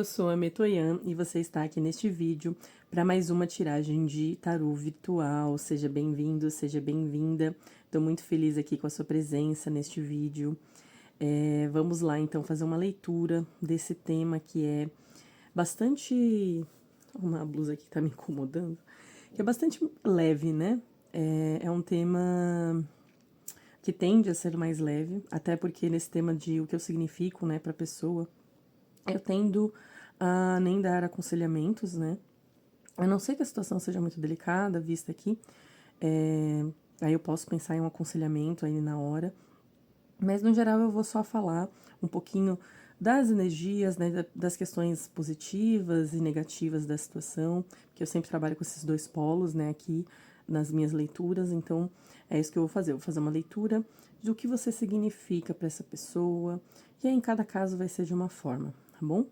eu sou a Metoyan e você está aqui neste vídeo para mais uma tiragem de tarô virtual. Seja bem-vindo, seja bem-vinda. Estou muito feliz aqui com a sua presença neste vídeo. Vamos lá então fazer uma leitura desse tema que é bastante... Uma blusa aqui que tá me incomodando. Que é bastante leve, né? É um tema que tende a ser mais leve, até porque nesse tema de o que eu significo, né, para a pessoa, eu tendo a nem dar aconselhamentos, né? A não ser que a situação seja muito delicada, vista aqui, aí eu posso pensar em um aconselhamento aí na hora, mas no geral eu vou só falar um pouquinho das energias, né, das questões positivas e negativas da situação, porque eu sempre trabalho com esses dois polos, né, aqui nas minhas leituras, então é isso que eu vou fazer. Eu vou fazer uma leitura do que você significa para essa pessoa, e aí em cada caso vai ser de uma forma, tá bom?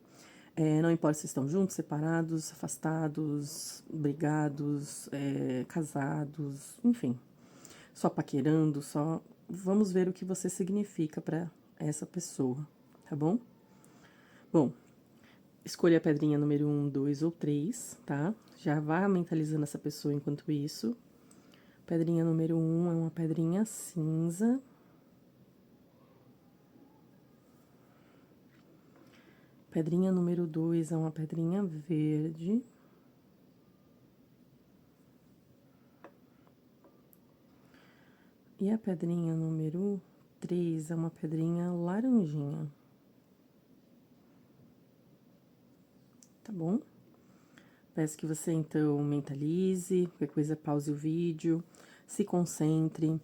Não importa se estão juntos, separados, afastados, brigados, casados, enfim, só paquerando, só. Vamos ver o que você significa para essa pessoa, tá bom? Bom, escolha a pedrinha número 1, 2 ou 3, tá? Já vá mentalizando essa pessoa enquanto isso. Pedrinha número 1 é uma pedrinha cinza. Pedrinha número 2 é uma pedrinha verde. E a pedrinha número 3 é uma pedrinha laranjinha. Tá bom? Peço que você, então, mentalize, qualquer coisa pause o vídeo, se concentre.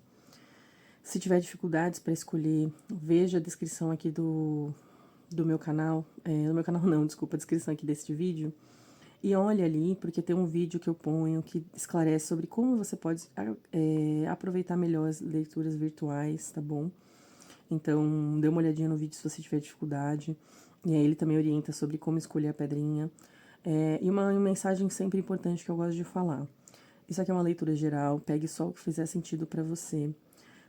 Se tiver dificuldades para escolher, veja a descrição aqui do meu canal. No meu canal não, desculpa, a descrição aqui deste vídeo. E olhe ali, porque tem um vídeo que eu ponho que esclarece sobre como você pode aproveitar melhor as leituras virtuais, tá bom? Então, dê uma olhadinha no vídeo se você tiver dificuldade. E aí ele também orienta sobre como escolher a pedrinha. E uma mensagem sempre importante que eu gosto de falar. Isso aqui é uma leitura geral, pegue só o que fizer sentido para você.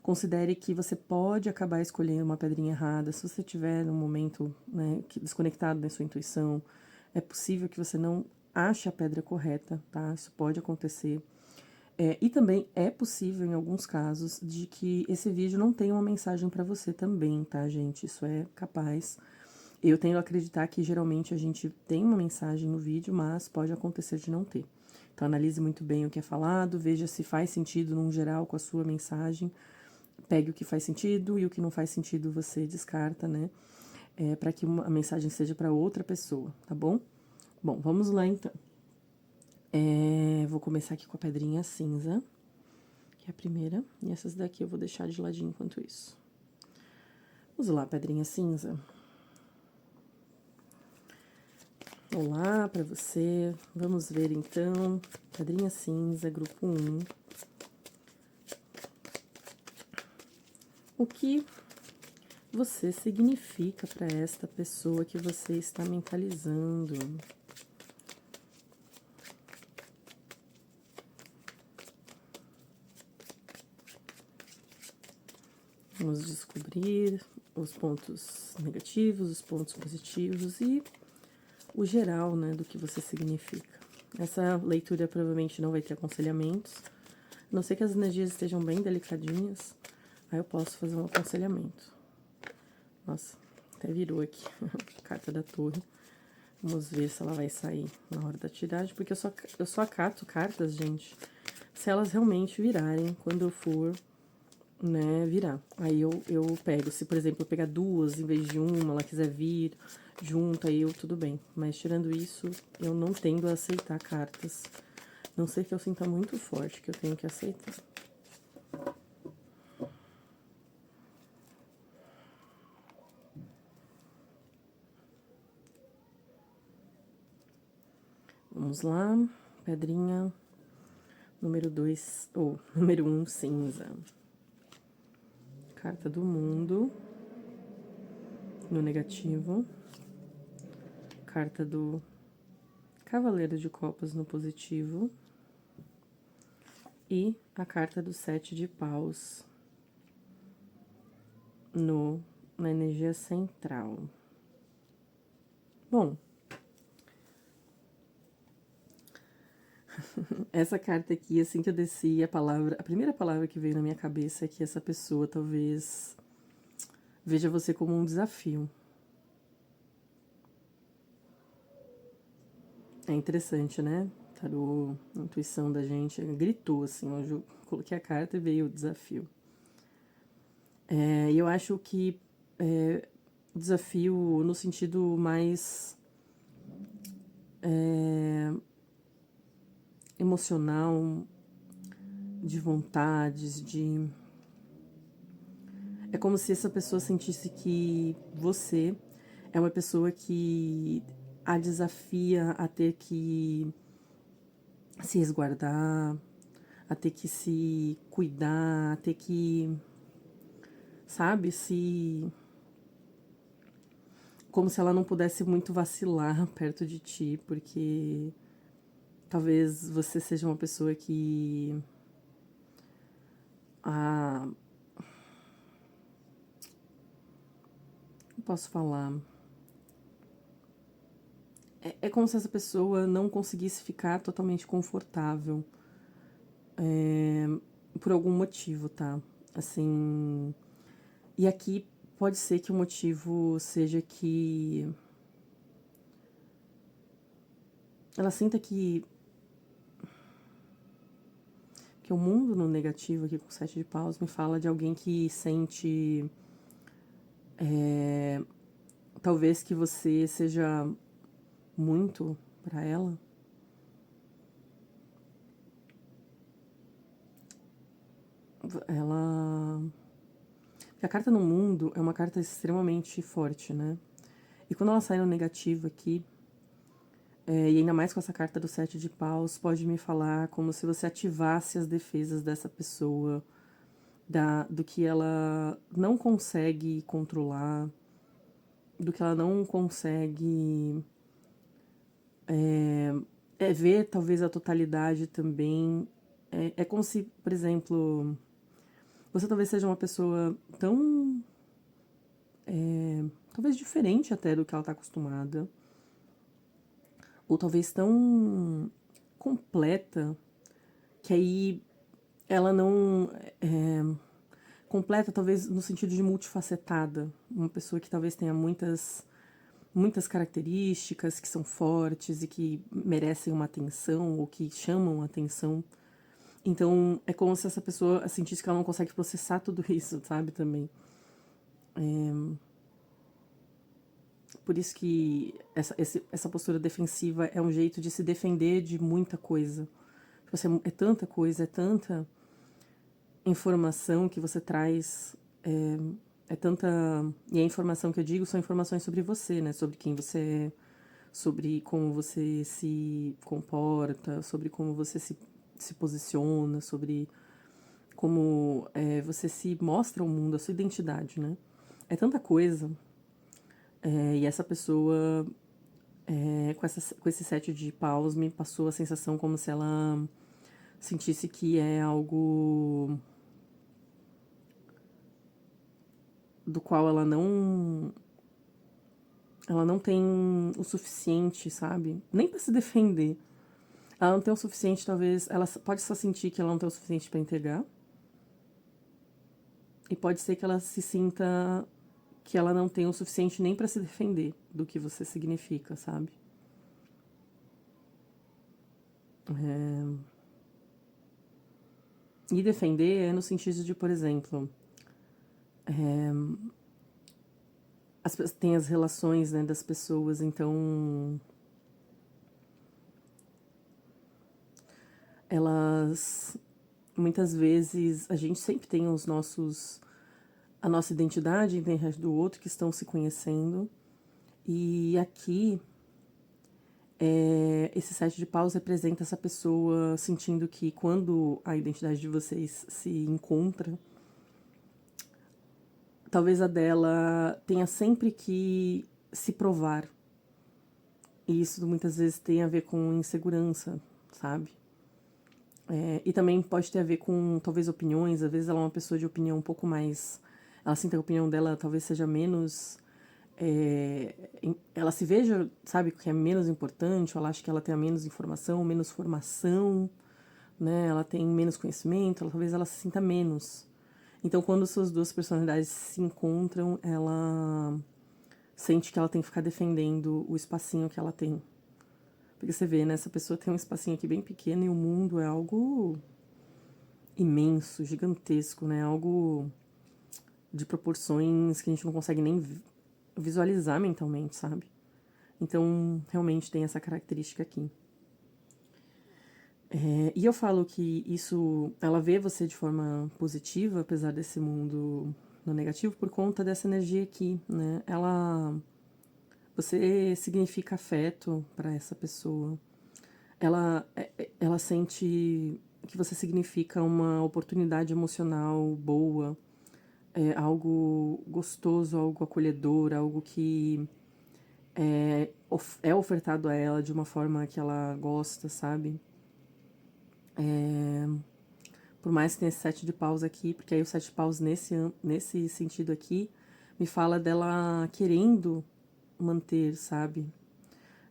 Considere que você pode acabar escolhendo uma pedrinha errada se você estiver num momento, né, desconectado da sua intuição. É possível que você não ache a pedra correta, tá? Isso pode acontecer. E também é possível, em alguns casos, de que esse vídeo não tenha uma mensagem para você também, tá, gente? Isso é capaz. Eu tendo a acreditar que geralmente a gente tem uma mensagem no vídeo, mas pode acontecer de não ter. Então, analise muito bem o que é falado, veja se faz sentido, num geral, com a sua mensagem. Pegue o que faz sentido e o que não faz sentido você descarta, né? Para que a mensagem seja para outra pessoa, tá bom? Bom, vamos lá então. Vou começar aqui com a pedrinha cinza, que é a primeira, e essas daqui eu vou deixar de ladinho enquanto isso. Vamos lá, pedrinha cinza. Olá para você, vamos ver então, pedrinha cinza, grupo 1. O que você significa para esta pessoa que você está mentalizando? Vamos descobrir os pontos negativos, os pontos positivos e o geral, né, do que você significa. Essa leitura provavelmente não vai ter aconselhamentos, a não ser que as energias estejam bem delicadinhas, aí eu posso fazer um aconselhamento. Nossa, até virou aqui a carta da torre. Vamos ver se ela vai sair na hora da tiragem, porque eu só acato cartas, gente, se elas realmente virarem quando eu for, né, virar. Aí eu pego, se por exemplo eu pegar duas em vez de uma, ela quiser vir junto, aí tudo bem. Mas tirando isso, eu não tendo a aceitar cartas. Não sei que eu sinta muito forte que eu tenho que aceitar. Vamos lá, pedrinha número 2, ou número 1, cinza. Carta do mundo, no negativo. Carta do Cavaleiro de Copas no positivo. E a carta do 7 de paus na energia central. Bom, Essa carta aqui, assim que eu desci, a primeira palavra que veio na minha cabeça é que essa pessoa talvez veja você como um desafio. É interessante, né? Tarô, a intuição da gente gritou assim, hoje eu coloquei a carta e veio o desafio. E eu acho que desafio no sentido mais emocional, de vontades, de... É como se essa pessoa sentisse que você é uma pessoa que a desafia a ter que se resguardar, a ter que se cuidar, a ter que, sabe, se... Como se ela não pudesse muito vacilar perto de ti, porque talvez você seja uma pessoa que... Não posso falar... É como se essa pessoa não conseguisse ficar totalmente confortável por algum motivo, tá? Assim... E aqui pode ser que o motivo seja que ela sinta que o mundo no negativo aqui com o 7 de paus me fala de alguém que sente talvez que você seja muito para ela. Ela... A carta no mundo é uma carta extremamente forte, né? E quando ela sai no negativo aqui, e ainda mais com essa carta do 7 de paus, pode me falar como se você ativasse as defesas dessa pessoa, do que ela não consegue controlar, do que ela não consegue ver talvez a totalidade também. É como se, por exemplo, você talvez seja uma pessoa tão... talvez diferente até do que ela está acostumada, ou talvez tão completa, que aí ela não... completa talvez no sentido de multifacetada, uma pessoa que talvez tenha muitas características que são fortes e que merecem uma atenção ou que chamam a atenção. Então, é como se essa pessoa sentisse que ela não consegue processar tudo isso, sabe, também. Por isso que essa postura defensiva é um jeito de se defender de muita coisa. Você, é tanta coisa, é tanta informação que você traz, é tanta... E a informação que eu digo são informações sobre você, né? Sobre quem você é, sobre como você se comporta, sobre como você se posiciona, sobre como você se mostra ao mundo, a sua identidade, né? É tanta coisa. E essa pessoa, com esse 7 de paus, me passou a sensação como se ela sentisse que é algo do qual ela não tem o suficiente, sabe? Nem para se defender. Ela não tem o suficiente, talvez, ela pode só sentir que ela não tem o suficiente para entregar. E pode ser que ela se sinta que ela não tem o suficiente nem para se defender do que você significa, sabe? E defender é no sentido de, por exemplo, tem as relações, né, das pessoas, então elas muitas vezes a gente sempre tem a nossa identidade e tem o resto do outro que estão se conhecendo. E aqui esse 7 de paus representa essa pessoa sentindo que quando a identidade de vocês se encontra, talvez a dela tenha sempre que se provar. E isso muitas vezes tem a ver com insegurança, sabe? E também pode ter a ver com, talvez, opiniões. Às vezes ela é uma pessoa de opinião um pouco mais... Ela sente que a opinião dela talvez seja menos ela se veja, sabe, que é menos importante, ou ela acha que ela tem menos informação, menos formação, né? Ela tem menos conhecimento, talvez ela se sinta menos. Então, quando suas duas personalidades se encontram, ela sente que ela tem que ficar defendendo o espacinho que ela tem. Porque você vê, né? Essa pessoa tem um espacinho aqui bem pequeno e o mundo é algo imenso, gigantesco, né? Algo de proporções que a gente não consegue nem visualizar mentalmente, sabe? Então, realmente tem essa característica aqui. E eu falo que isso, ela vê você de forma positiva, apesar desse mundo no negativo, por conta dessa energia aqui, né? Você significa afeto para essa pessoa. Ela sente que você significa uma oportunidade emocional boa, algo gostoso, algo acolhedor, algo que é ofertado a ela de uma forma que ela gosta, sabe? Por mais que tenha esse 7 de paus aqui, porque aí o 7 de paus nesse sentido aqui me fala dela querendo manter, sabe?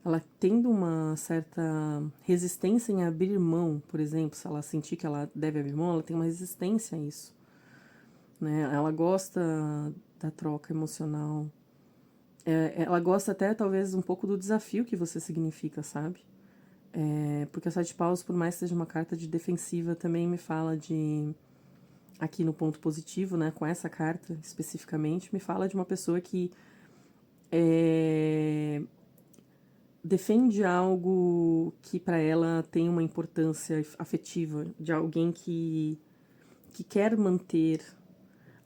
Ela tendo uma certa resistência em abrir mão, por exemplo, se ela sentir que ela deve abrir mão, ela tem uma resistência a isso, né? Ela gosta da troca emocional. Ela gosta até, talvez, um pouco do desafio que você significa, sabe? Porque o 7 de paus, por mais que seja uma carta de defensiva, também me fala de... Aqui no ponto positivo, né, com essa carta especificamente, me fala de uma pessoa que defende algo que para ela tem uma importância afetiva, de alguém que quer manter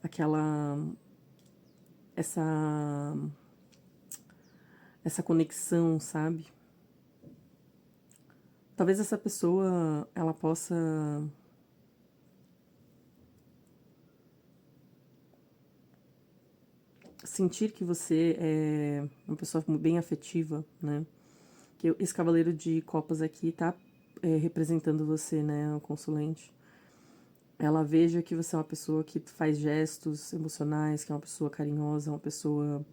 aquela essa essa conexão, sabe? Talvez essa pessoa ela possa sentir que você é uma pessoa bem afetiva, né? Que esse cavaleiro de copas aqui tá representando você, né, o consulente. Ela veja que você é uma pessoa que faz gestos emocionais, que é uma pessoa carinhosa, uma pessoa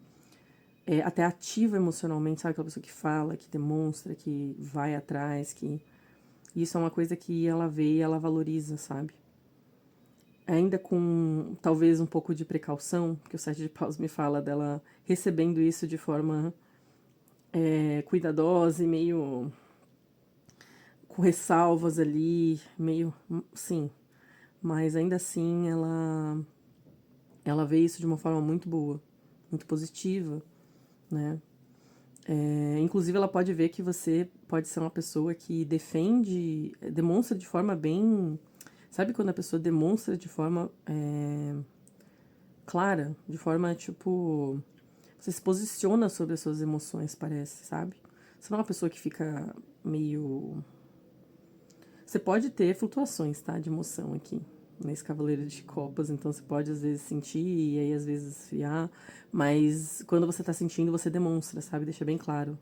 até ativa emocionalmente, sabe? Aquela pessoa que fala, que demonstra, que vai atrás, que... Isso é uma coisa que ela vê e ela valoriza, sabe? Ainda com talvez um pouco de precaução, porque o 7 de paus me fala dela recebendo isso de forma cuidadosa e meio com ressalvas ali, meio, sim, mas ainda assim ela vê isso de uma forma muito boa, muito positiva, né? Inclusive ela pode ver que você pode ser uma pessoa que defende, demonstra de forma bem, sabe quando a pessoa demonstra de forma clara, de forma tipo, você se posiciona sobre as suas emoções, parece, sabe? Você não é uma pessoa que fica meio... Você pode ter flutuações, tá, de emoção aqui, nesse cavaleiro de copas, então você pode às vezes sentir e aí às vezes esfriar, mas quando você tá sentindo, você demonstra, sabe? Deixa bem claro.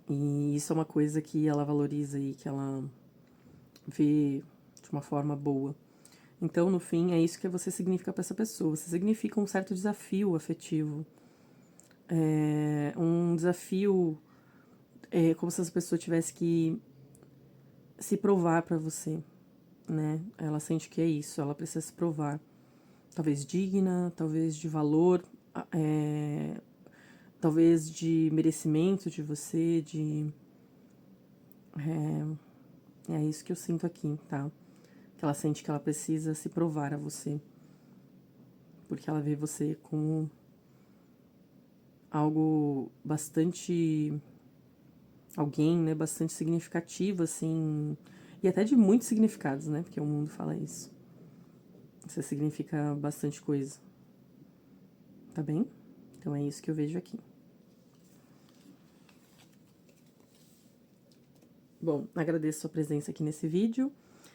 E isso é uma coisa que ela valoriza e que ela vê de uma forma boa. Então, no fim, é isso que você significa para essa pessoa. Você significa um certo desafio afetivo. Um desafio como se essa pessoa tivesse que se provar para você, né? Ela sente que é isso, ela precisa se provar. Talvez digna, talvez de valor, talvez de merecimento de você, de... É isso que eu sinto aqui, tá? Que ela sente que ela precisa se provar a você. Porque ela vê você como algo bastante... Alguém, né? Bastante significativo, assim... E até de muitos significados, né? Porque o mundo fala isso. Você significa bastante coisa. Tá bem? Então é isso que eu vejo aqui. Bom, agradeço sua presença aqui nesse vídeo.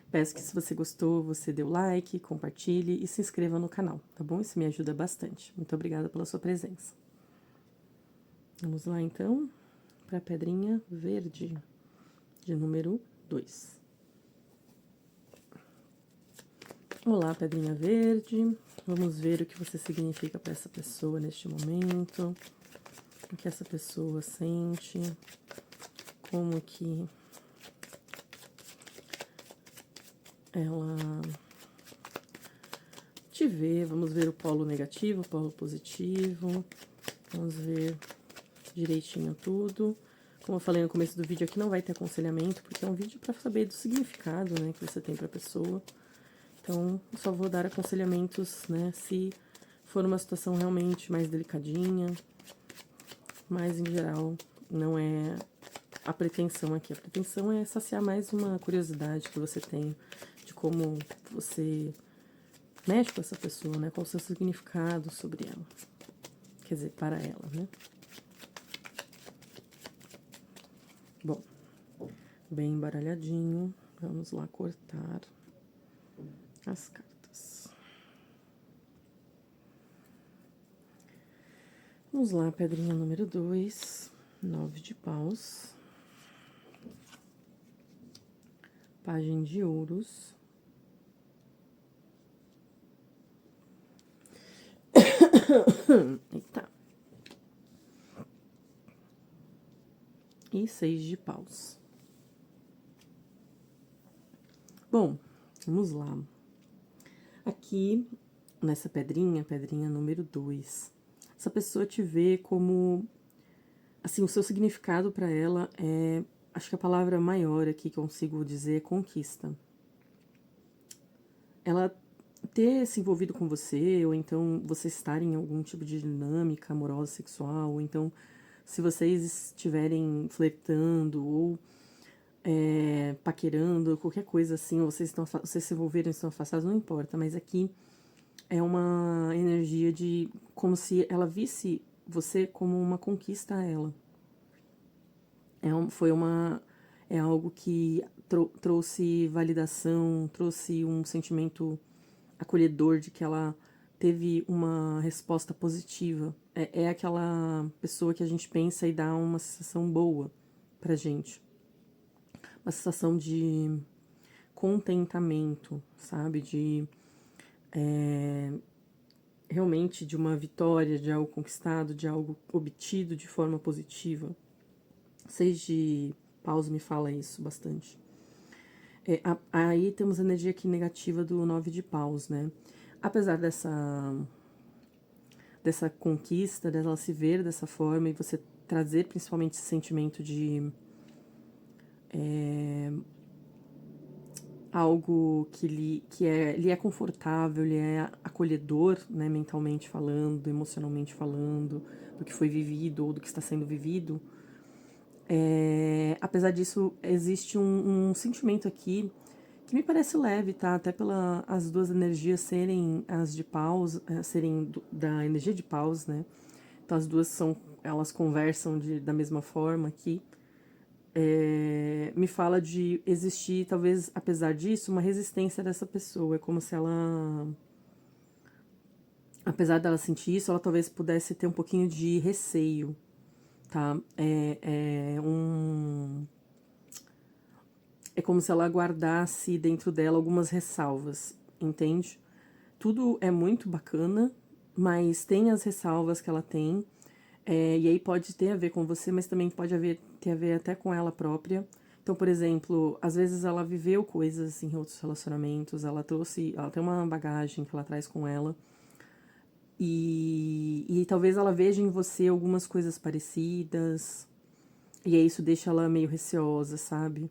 Peço que se você gostou, você dê o like, compartilhe e se inscreva no canal, tá bom? Isso me ajuda bastante. Muito obrigada pela sua presença. Vamos lá, então, para a pedrinha verde, de número 2. Olá, pedrinha verde. Vamos ver o que você significa para essa pessoa neste momento. O que essa pessoa sente. Como que ela te vê. Vamos ver o polo negativo, o polo positivo. Vamos ver direitinho tudo. Como eu falei no começo do vídeo, aqui não vai ter aconselhamento, porque é um vídeo para saber do significado, né, que você tem para a pessoa. Então, eu só vou dar aconselhamentos, né, se for uma situação realmente mais delicadinha, mas em geral não é a pretensão aqui. A pretensão é saciar mais uma curiosidade que você tem de como você mexe com essa pessoa, né, qual o seu significado sobre ela. Quer dizer, para ela, né? Bom, bem embaralhadinho, vamos lá cortar as cartas. Vamos lá, pedrinha número 2, 9 de paus, pajem de ouros, eita, e 6 de paus. Bom, vamos lá. Aqui, nessa pedrinha, pedrinha número 2, essa pessoa te vê como, assim, o seu significado para ela é, acho que a palavra maior aqui que eu consigo dizer é conquista. Ela ter se envolvido com você, ou então você estar em algum tipo de dinâmica amorosa, sexual, ou então se vocês estiverem flertando ou paquerando, qualquer coisa assim, ou vocês se envolverem e estão afastados, não importa, mas aqui é uma energia de como se ela visse você como uma conquista a ela. É algo que trouxe validação, trouxe um sentimento acolhedor de que ela teve uma resposta positiva. É aquela pessoa que a gente pensa e dá uma sensação boa pra gente. Uma sensação de contentamento, sabe? De realmente de uma vitória, de algo conquistado, de algo obtido de forma positiva. 6 de paus me fala isso bastante. Aí temos a energia aqui negativa do 9 de paus, né? Apesar dessa conquista, dela se ver dessa forma e você trazer principalmente esse sentimento de algo que lhe é confortável, lhe é acolhedor, né, mentalmente falando, emocionalmente falando, do que foi vivido ou do que está sendo vivido. Apesar disso, existe um sentimento aqui que me parece leve, tá? Até pela as duas energias serem as de paus, serem da energia de paus, né? Então as duas elas conversam da mesma forma aqui. Me fala de existir, talvez, apesar disso, uma resistência dessa pessoa. É como se ela, apesar dela sentir isso, ela talvez pudesse ter um pouquinho de receio, tá? É como se ela guardasse dentro dela algumas ressalvas, entende? Tudo é muito bacana, mas tem as ressalvas que ela tem, e aí pode ter a ver com você, mas também pode ter a ver até com ela própria. Então, por exemplo, às vezes ela viveu coisas em outros relacionamentos, ela tem uma bagagem que ela traz com ela, e talvez ela veja em você algumas coisas parecidas, e aí isso deixa ela meio receosa, sabe?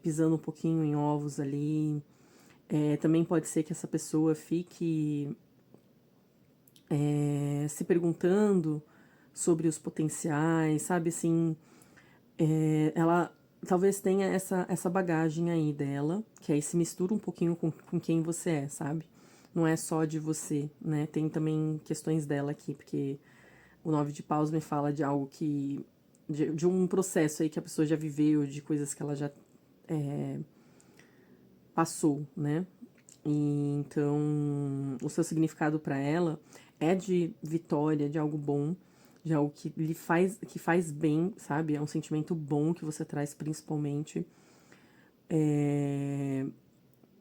Pisando um pouquinho em ovos ali. Também pode ser que essa pessoa fique se perguntando sobre os potenciais, sabe, assim, ela talvez tenha essa bagagem aí dela, que aí se mistura um pouquinho com quem você é, sabe? Não é só de você, né? Tem também questões dela aqui, porque o 9 de paus me fala de algo que... De um processo aí que a pessoa já viveu, de coisas que ela já passou, né? E, então, o seu significado para ela é de vitória, de algo bom, de algo que faz bem, sabe? É um sentimento bom que você traz principalmente.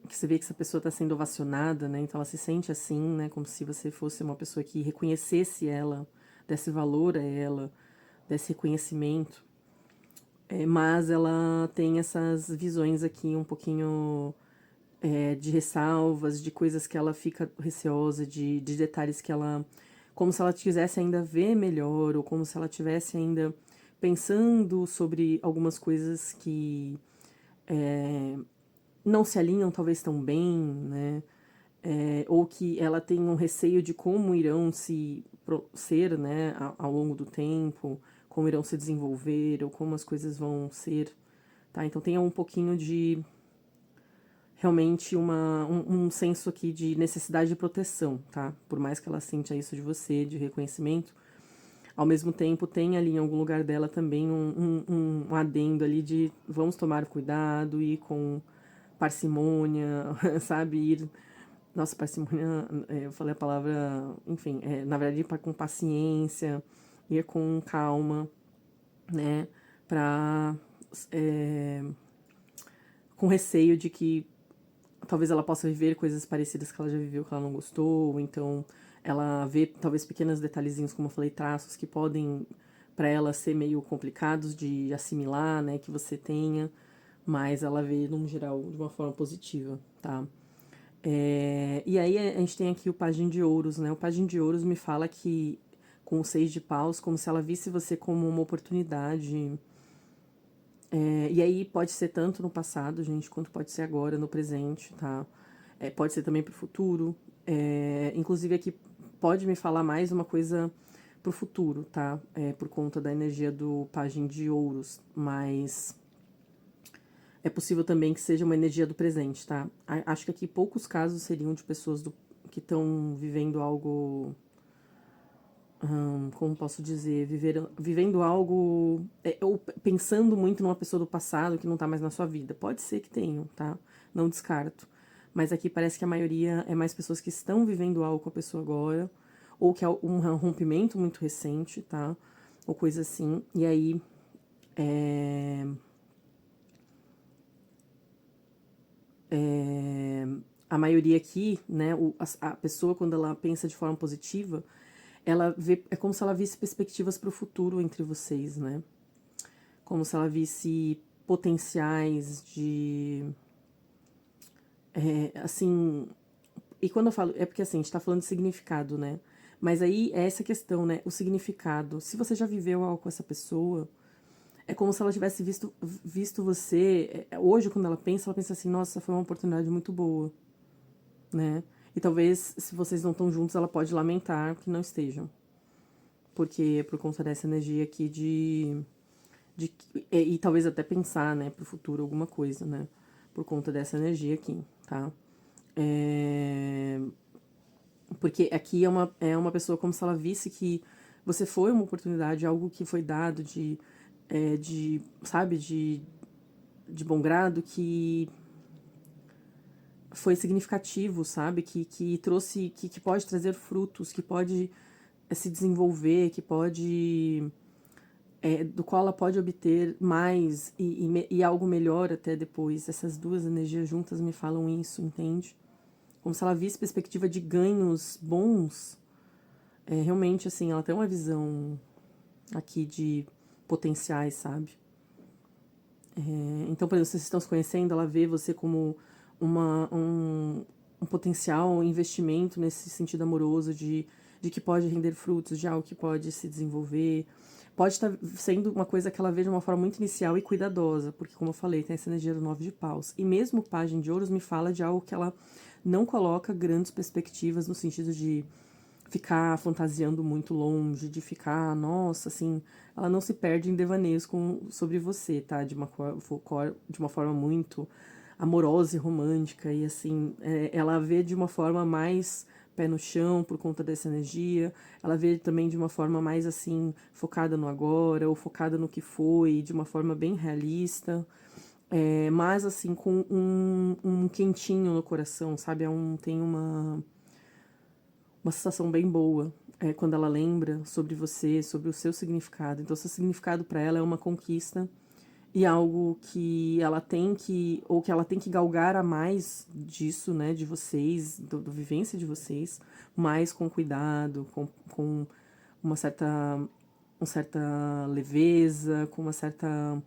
que você vê que essa pessoa está sendo ovacionada, né? Então ela se sente assim, né? Como se você fosse uma pessoa que reconhecesse ela, desse valor a ela, desse reconhecimento. Mas ela tem essas visões aqui um pouquinho de ressalvas, de coisas que ela fica receosa, de detalhes que ela... Como se ela quisesse ainda ver melhor, ou como se ela tivesse ainda pensando sobre algumas coisas que não se alinham talvez tão bem, né? Ou que ela tem um receio de como irão ser, né, ao longo do tempo, como irão se desenvolver, ou como as coisas vão ser, tá? Então tem um pouquinho de realmente um senso aqui de necessidade de proteção, tá? Por mais que ela sinta isso de você, de reconhecimento, ao mesmo tempo tem ali em algum lugar dela também um adendo ali de vamos tomar cuidado, ir com parcimônia, sabe? Ir, nossa, parcimônia, eu falei a palavra, enfim, na verdade ir com paciência, ir com calma, né? Pra, com receio de que talvez ela possa viver coisas parecidas que ela já viveu que ela não gostou, ou então ela vê talvez pequenos detalhezinhos, como eu falei, traços que podem para ela ser meio complicados de assimilar, né, que você tenha, mas ela vê, no geral, de uma forma positiva, tá? E aí a gente tem aqui o Pajem de Ouros, né? O Pajem de Ouros me fala que, com o 6 de Paus, como se ela visse você como uma oportunidade. E aí pode ser tanto no passado, gente, quanto pode ser agora, no presente, tá? Pode ser também pro futuro. Inclusive aqui pode me falar mais uma coisa pro futuro, tá? Por conta da energia do Pajem de Ouros, mas é possível também que seja uma energia do presente, tá? Acho que aqui poucos casos seriam de pessoas que estão vivendo algo, como posso dizer, vivendo algo, ou pensando muito numa pessoa do passado que não tá mais na sua vida. Pode ser que tenham, tá? Não descarto. Mas aqui parece que a maioria é mais pessoas que estão vivendo algo com a pessoa agora, ou que é um rompimento muito recente, tá? Ou coisa assim. E aí, a maioria aqui, né, a pessoa quando ela pensa de forma positiva, ela vê, é como se ela visse perspectivas para o futuro entre vocês, né? Como se ela visse potenciais de, assim, e quando eu falo, é porque assim, a gente tá falando de significado, né? Mas aí é essa questão, né? O significado. Se você já viveu algo com essa pessoa, é como se ela tivesse visto você. Hoje, quando ela pensa assim, nossa, foi uma oportunidade muito boa, né? E talvez, se vocês não estão juntos, ela pode lamentar que não estejam. Porque é por conta dessa energia aqui e talvez até pensar, né, pro futuro alguma coisa, né? Por conta dessa energia aqui, tá? Porque aqui é uma pessoa como se ela visse que você foi uma oportunidade, algo que foi dado sabe, de bom grado, que foi significativo, sabe? Que trouxe, que pode trazer frutos, que pode se desenvolver, que pode, do qual ela pode obter mais e algo melhor até depois. Essas duas energias juntas me falam isso, entende? Como se ela visse perspectiva de ganhos bons. Realmente, assim, ela tem uma visão aqui de potenciais, sabe? Então, por exemplo, se vocês estão se conhecendo, ela vê você como um potencial investimento nesse sentido amoroso de que pode render frutos, de algo que pode se desenvolver. Pode estar sendo uma coisa que ela vê de uma forma muito inicial e cuidadosa, porque, como eu falei, tem essa energia do 9 de paus. E mesmo o Pajem de Ouros me fala de algo que ela não coloca grandes perspectivas no sentido de ficar fantasiando muito longe, de ficar, nossa, assim, ela não se perde em devaneios sobre você, tá? De uma forma muito amorosa e romântica, e assim, ela vê de uma forma mais pé no chão por conta dessa energia, ela vê também de uma forma mais assim, focada no agora, ou focada no que foi, de uma forma bem realista, mas assim, com um quentinho no coração, sabe? Tem uma sensação bem boa quando ela lembra sobre você, sobre o seu significado. Então, seu significado para ela é uma conquista e algo que ela tem que, ou que ela tem que galgar a mais disso, né, de vocês, do vivência de vocês, mais com cuidado, com uma certa leveza, com uma certa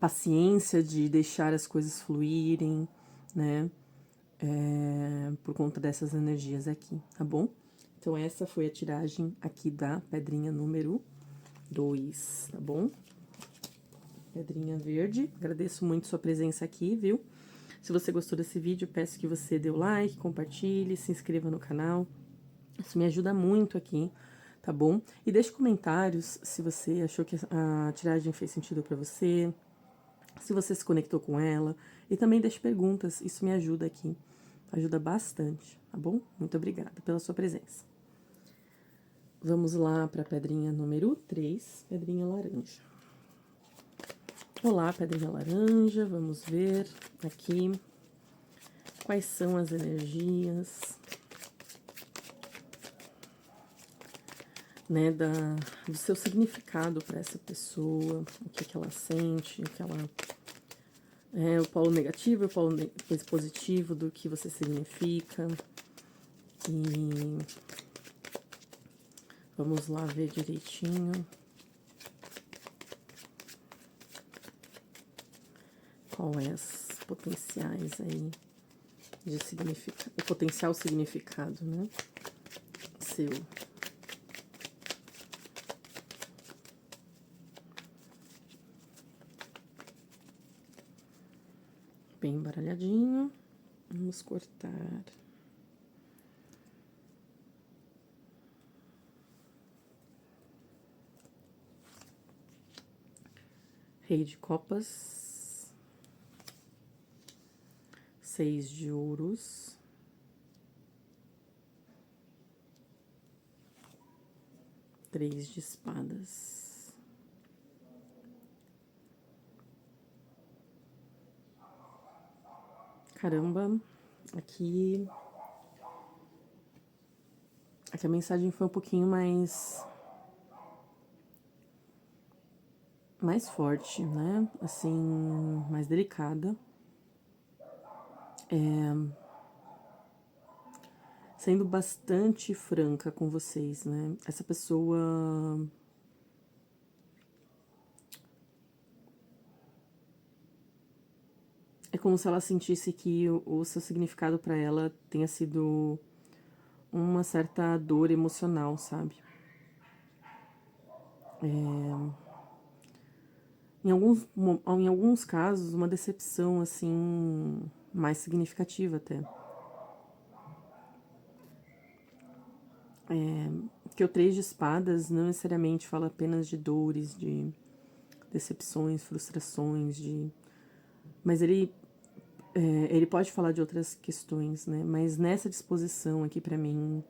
paciência de deixar as coisas fluírem, né, por conta dessas energias aqui, tá bom? Então, essa foi a tiragem aqui da pedrinha número 2, tá bom? Pedrinha verde. Agradeço muito sua presença aqui, viu? Se você gostou desse vídeo, peço que você dê o like, compartilhe, se inscreva no canal. Isso me ajuda muito aqui, tá bom? E deixe comentários se você achou que a tiragem fez sentido pra você, se você se conectou com ela. E também deixe perguntas, isso me ajuda aqui. Ajuda bastante, tá bom? Muito obrigada pela sua presença. Vamos lá para a pedrinha número 3, pedrinha laranja. Olá, pedrinha laranja, vamos ver aqui quais são as energias, né, do seu significado para essa pessoa, o que ela sente, o que ela... o polo negativo e o polo positivo do que você significa. E vamos lá ver direitinho. Qual é as potenciais aí de significado, o potencial significado, né? Seu. Bem embaralhadinho. Vamos cortar. Rei de copas. 6 de ouros. 3 de espadas. Caramba, aqui a mensagem foi um pouquinho mais forte, né? Assim, mais delicada. Sendo bastante franca com vocês, né? Essa pessoa... É como se ela sentisse que o seu significado para ela tenha sido uma certa dor emocional, sabe? Em alguns casos, uma decepção, assim, mais significativa até. Porque o 3 de espadas não necessariamente fala apenas de dores, de decepções, frustrações, mas ele pode falar de outras questões, né? Mas nessa disposição aqui pra mim,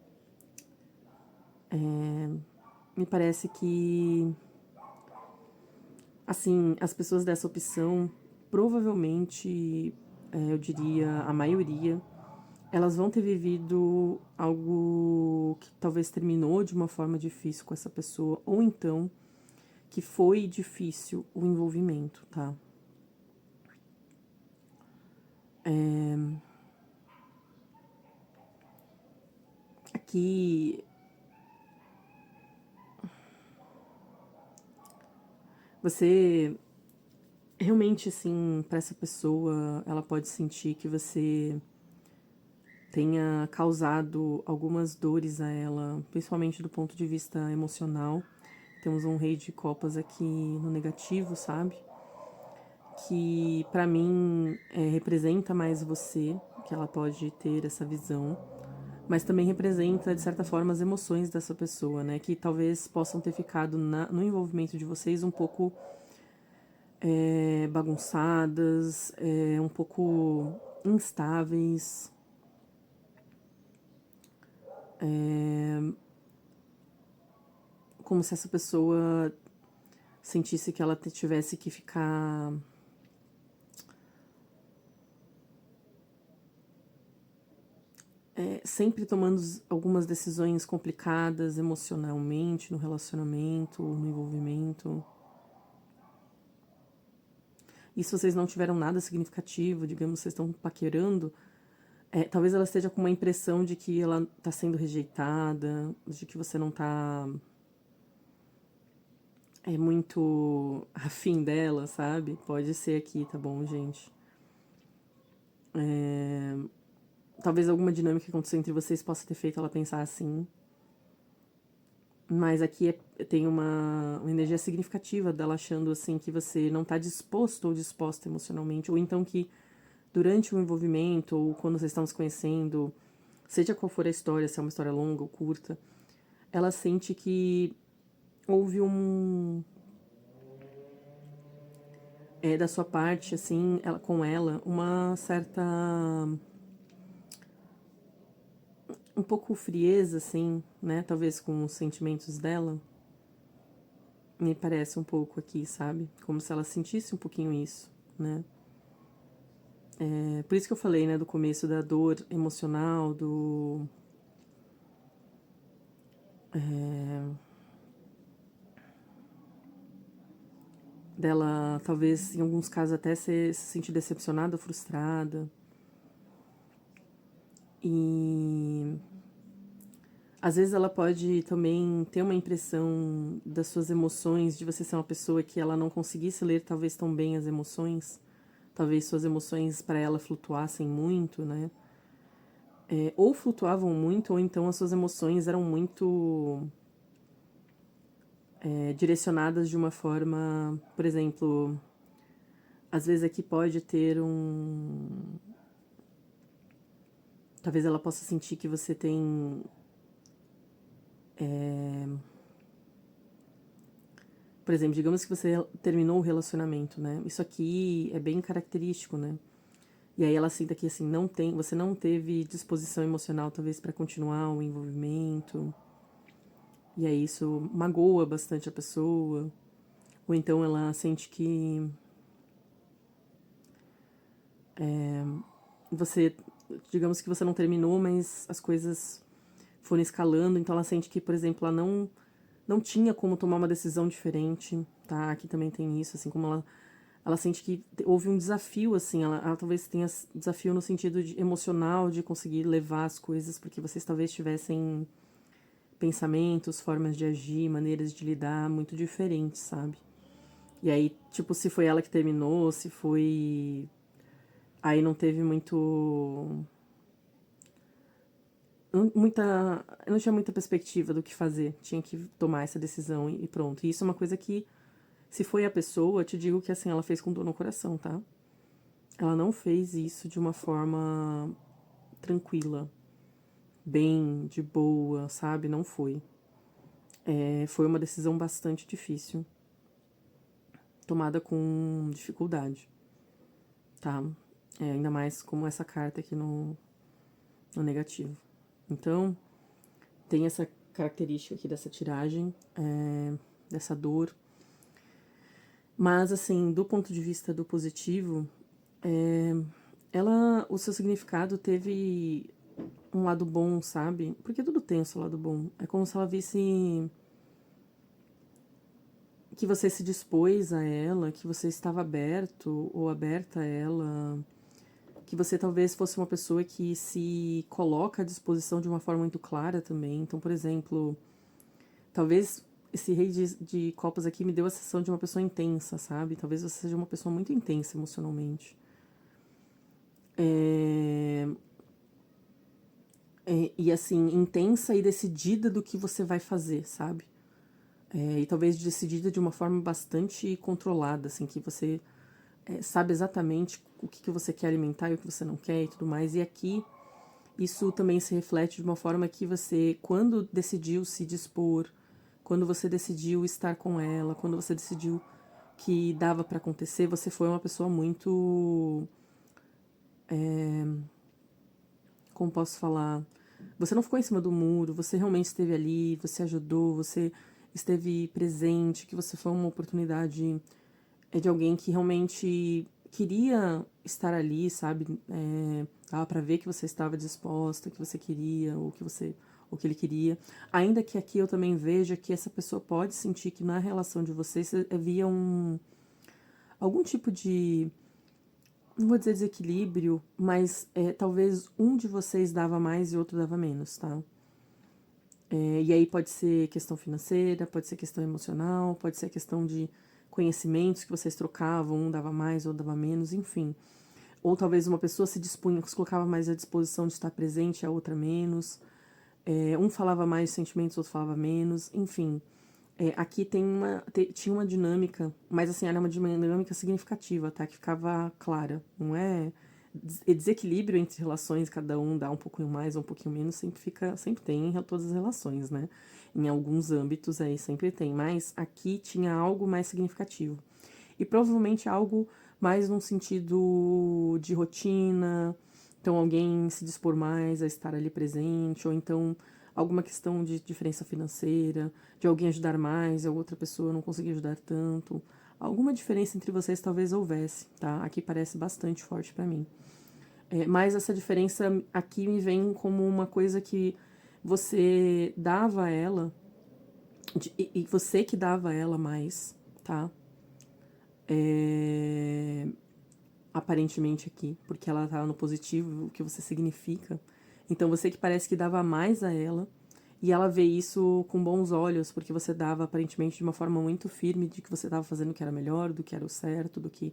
me parece que, assim, as pessoas dessa opção, provavelmente, eu diria a maioria, elas vão ter vivido algo que talvez terminou de uma forma difícil com essa pessoa, ou então que foi difícil o envolvimento, tá? Aqui você realmente, assim, para essa pessoa, ela pode sentir que você tenha causado algumas dores a ela, principalmente do ponto de vista emocional. Temos um rei de copas aqui no negativo, sabe? Que pra mim representa mais você, que ela pode ter essa visão, mas também representa, de certa forma, as emoções dessa pessoa, né? Que talvez possam ter ficado no envolvimento de vocês um pouco bagunçadas, um pouco instáveis. Como se essa pessoa sentisse que ela tivesse que ficar sempre tomando algumas decisões complicadas emocionalmente no relacionamento, no envolvimento. E se vocês não tiveram nada significativo, digamos, vocês estão paquerando, talvez ela esteja com uma impressão de que ela tá sendo rejeitada, de que você não tá muito afim dela, sabe? Pode ser aqui, tá bom, gente? Talvez alguma dinâmica que aconteceu entre vocês possa ter feito ela pensar assim. Mas aqui tem uma energia significativa dela achando assim que você não tá disposto ou disposta emocionalmente, ou então que durante o envolvimento, ou quando vocês estão se conhecendo, seja qual for a história, se é uma história longa ou curta, ela sente que houve da sua parte, assim, com ela, uma certa um pouco frieza, assim, né? Talvez com os sentimentos dela. Me parece um pouco aqui, sabe? Como se ela sentisse um pouquinho isso, né? Por isso que eu falei, né, do começo da dor emocional, dela, talvez, em alguns casos, até se sentir decepcionada, frustrada. E às vezes ela pode também ter uma impressão das suas emoções, de você ser uma pessoa que ela não conseguisse ler talvez tão bem as emoções. Talvez suas emoções para ela flutuassem muito, né? Ou flutuavam muito, ou então as suas emoções eram muito direcionadas de uma forma, por exemplo, às vezes aqui pode ter talvez ela possa sentir que você tem por exemplo, digamos que você terminou o relacionamento, né? Isso aqui é bem característico, né? E aí ela sinta que assim, você não teve disposição emocional talvez para continuar o envolvimento. E aí isso magoa bastante a pessoa. Ou então ela sente que você, digamos que você não terminou, mas as coisas foram escalando, então ela sente que, por exemplo, ela não tinha como tomar uma decisão diferente, tá? Aqui também tem isso, assim, como ela sente que houve um desafio, assim, ela talvez tenha desafio no sentido emocional de conseguir levar as coisas, porque vocês talvez tivessem pensamentos, formas de agir, maneiras de lidar muito diferentes, sabe? E aí, tipo, se foi ela que terminou, se foi. Aí não teve não tinha muita perspectiva do que fazer, tinha que tomar essa decisão e pronto. E isso é uma coisa que, se foi a pessoa, eu te digo que assim, ela fez com dor no coração, tá? Ela não fez isso de uma forma tranquila, bem, de boa, sabe? Não foi. Foi uma decisão bastante difícil, tomada com dificuldade, tá? Ainda mais como essa carta aqui no negativo. Então, tem essa característica aqui dessa tiragem, dessa dor. Mas, assim, do ponto de vista do positivo, o seu significado teve um lado bom, sabe? Porque tudo tem o seu lado bom. É como se ela visse que você se dispôs a ela, que você estava aberto ou aberta a ela, que você talvez fosse uma pessoa que se coloca à disposição de uma forma muito clara também. Então, por exemplo, talvez esse rei de copas aqui me deu a sensação de uma pessoa intensa, sabe? Talvez você seja uma pessoa muito intensa emocionalmente. E assim, intensa e decidida do que você vai fazer, sabe? E talvez decidida de uma forma bastante controlada, assim, que você sabe exatamente o que você quer alimentar e o que você não quer e tudo mais. E aqui, isso também se reflete de uma forma que você, quando decidiu se dispor, quando você decidiu estar com ela, quando você decidiu que dava para acontecer, você foi uma pessoa muito, como posso falar, você não ficou em cima do muro, você realmente esteve ali, você ajudou, você esteve presente, que você foi uma oportunidade de alguém que realmente queria estar ali, sabe? Dava para ver que você estava disposta, que você queria, ou que ele queria. Ainda que aqui eu também veja que essa pessoa pode sentir que na relação de vocês havia algum tipo de, não vou dizer desequilíbrio, mas talvez um de vocês dava mais e outro dava menos, tá? E aí pode ser questão financeira, pode ser questão emocional, pode ser questão de conhecimentos que vocês trocavam, um dava mais ou dava menos, enfim. Ou talvez uma pessoa se dispunha, se colocava mais à disposição de estar presente, a outra menos. Um falava mais sentimentos, outro falava menos, enfim. Aqui tinha uma dinâmica, mas assim, era uma dinâmica significativa, tá? Que ficava clara, não é? Desequilíbrio entre relações, cada um dá um pouquinho mais ou um pouquinho menos, sempre tem em todas as relações, né? Em alguns âmbitos aí sempre tem, mas aqui tinha algo mais significativo. E provavelmente algo mais num sentido de rotina, então alguém se dispor mais a estar ali presente, ou então alguma questão de diferença financeira, de alguém ajudar mais, a outra pessoa não conseguir ajudar tanto. Alguma diferença entre vocês talvez houvesse, tá? Aqui parece bastante forte pra mim. Mas essa diferença aqui me vem como uma coisa que você dava a ela, e você que dava a ela mais, tá? Aparentemente aqui, porque ela tá no positivo, o que você significa. Então você que parece que dava mais a ela, e ela vê isso com bons olhos, porque você dava aparentemente de uma forma muito firme de que você estava fazendo o que era melhor, do que era o certo, do que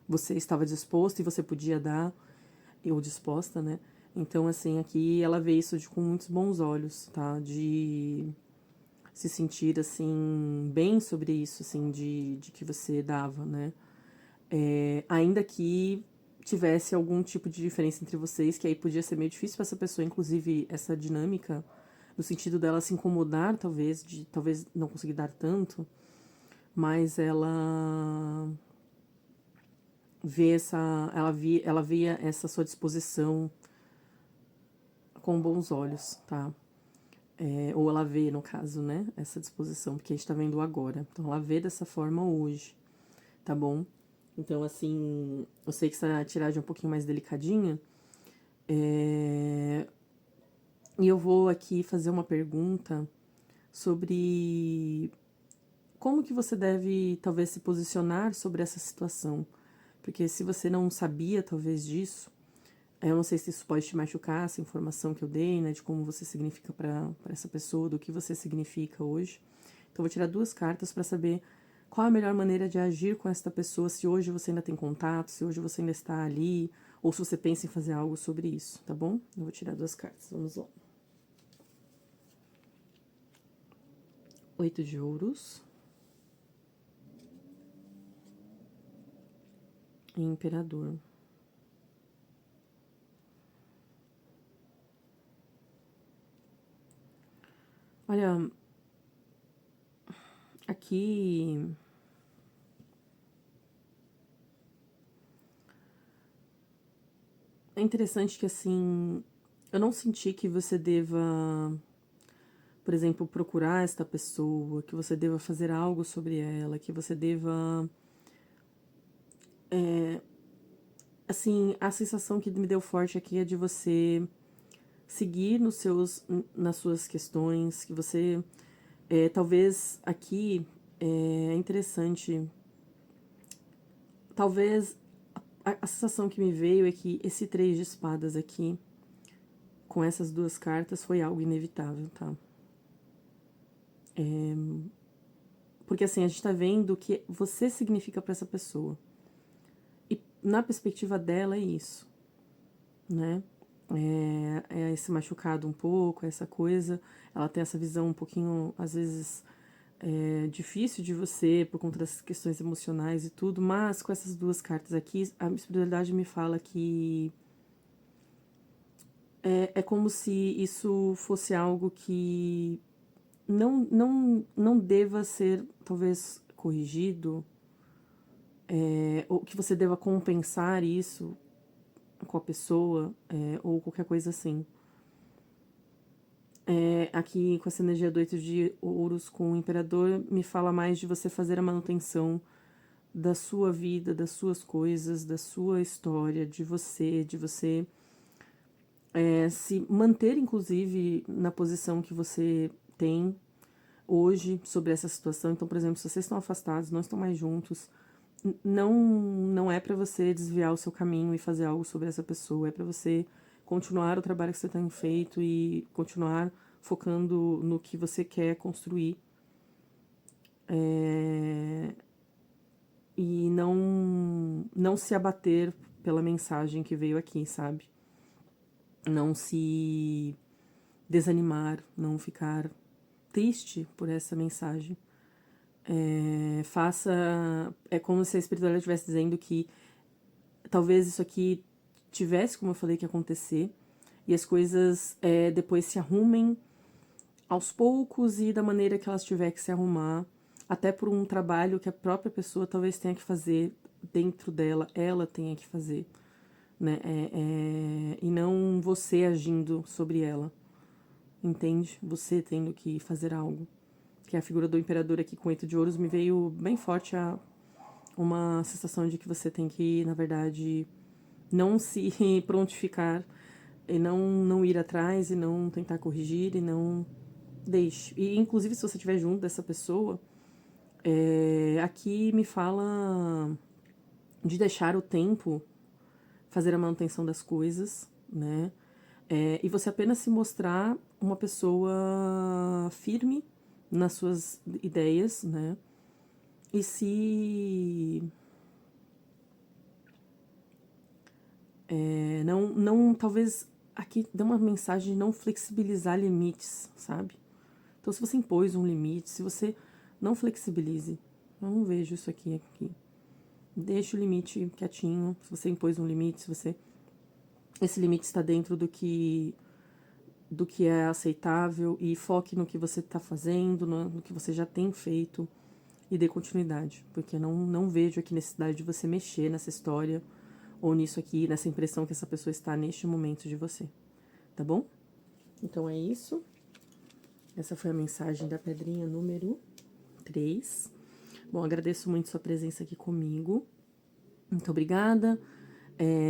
você estava disposto e você podia dar, ou disposta, né? Então, assim, aqui ela vê isso com muitos bons olhos, tá? De se sentir, assim, bem sobre isso, assim, de que você dava, né? Ainda que tivesse algum tipo de diferença entre vocês, que aí podia ser meio difícil para essa pessoa, inclusive essa dinâmica, no sentido dela se incomodar, talvez, de talvez não conseguir dar tanto, mas ela via essa sua disposição com bons olhos, tá? Ou ela vê, no caso, né, essa disposição, porque a gente tá vendo agora. Então ela vê dessa forma hoje, tá bom? Então, assim, eu sei que essa tiragem é um pouquinho mais delicadinha, e eu vou aqui fazer uma pergunta sobre como que você deve, talvez, se posicionar sobre essa situação. Porque se você não sabia, talvez, disso, eu não sei se isso pode te machucar, essa informação que eu dei, né, de como você significa para essa pessoa, do que você significa hoje. Então, eu vou tirar 2 cartas para saber qual a melhor maneira de agir com esta pessoa, se hoje você ainda tem contato, se hoje você ainda está ali, ou se você pensa em fazer algo sobre isso, tá bom? Eu vou tirar 2 cartas, vamos lá. 8 de ouros. E imperador. Olha, aqui é interessante que, assim, eu não senti que você deva, por exemplo, procurar esta pessoa, que você deva fazer algo sobre ela, que você deva. Assim, a sensação que me deu forte aqui é de você seguir nas suas questões, que você. Talvez aqui é interessante. Talvez a sensação que me veio é que esse 3 de espadas aqui, com essas 2 cartas, foi algo inevitável, tá? Porque assim, a gente tá vendo o que você significa para essa pessoa. E na perspectiva dela é isso, né? É esse machucado um pouco, essa coisa. Ela tem essa visão um pouquinho, às vezes, difícil de você por conta das questões emocionais e tudo, mas com essas 2 cartas aqui, a espiritualidade me fala que é como se isso fosse algo que não deva ser, talvez, corrigido, ou que você deva compensar isso com a pessoa, ou qualquer coisa assim. Aqui, com essa energia do 8 de ouros com o imperador, me fala mais de você fazer a manutenção da sua vida, das suas coisas, da sua história, de você se manter, inclusive, na posição que você tem hoje sobre essa situação. Então, por exemplo, se vocês estão afastados, não estão mais juntos, não é pra você desviar o seu caminho e fazer algo sobre essa pessoa, é pra você continuar o trabalho que você tem feito e continuar focando no que você quer construir. E não se abater pela mensagem que veio aqui, sabe? Não se desanimar, não ficar triste por essa mensagem. É como se a espiritualidade estivesse dizendo que talvez isso aqui tivesse, como eu falei, que acontecer, e as coisas depois se arrumem aos poucos e da maneira que elas tiver que se arrumar, até por um trabalho que a própria pessoa talvez tenha que fazer dentro dela, ela tenha que fazer, né? E não você agindo sobre ela, entende? Você tendo que fazer algo. Que a figura do imperador aqui com 8 de ouros me veio bem forte uma sensação de que você tem que, na verdade, não se prontificar e não ir atrás e não tentar corrigir e não deixe. E, inclusive, se você estiver junto dessa pessoa, aqui me fala de deixar o tempo fazer a manutenção das coisas, né? E você apenas se mostrar uma pessoa firme nas suas ideias, né? E se não, talvez aqui dê uma mensagem de não flexibilizar limites, sabe? Então, se você impôs um limite, se você não flexibilize, eu não vejo isso aqui. Deixa o limite quietinho. Se você impôs um limite, esse limite está dentro do que é aceitável e foque no que você está fazendo, no que você já tem feito e dê continuidade, porque não vejo aqui necessidade de você mexer nessa história ou nisso aqui, nessa impressão que essa pessoa está neste momento de você, tá bom? Então é isso. Essa foi a mensagem da pedrinha número 3. Bom, agradeço muito sua presença aqui comigo. Muito obrigada.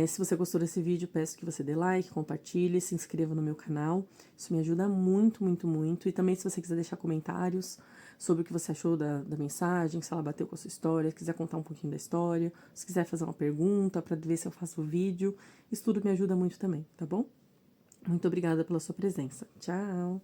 Se você gostou desse vídeo, peço que você dê like, compartilhe, se inscreva no meu canal. Isso me ajuda muito, muito, muito. E também, se você quiser deixar comentários sobre o que você achou da mensagem, se ela bateu com a sua história, se quiser contar um pouquinho da história, se quiser fazer uma pergunta para ver se eu faço o vídeo, isso tudo me ajuda muito também, tá bom? Muito obrigada pela sua presença. Tchau!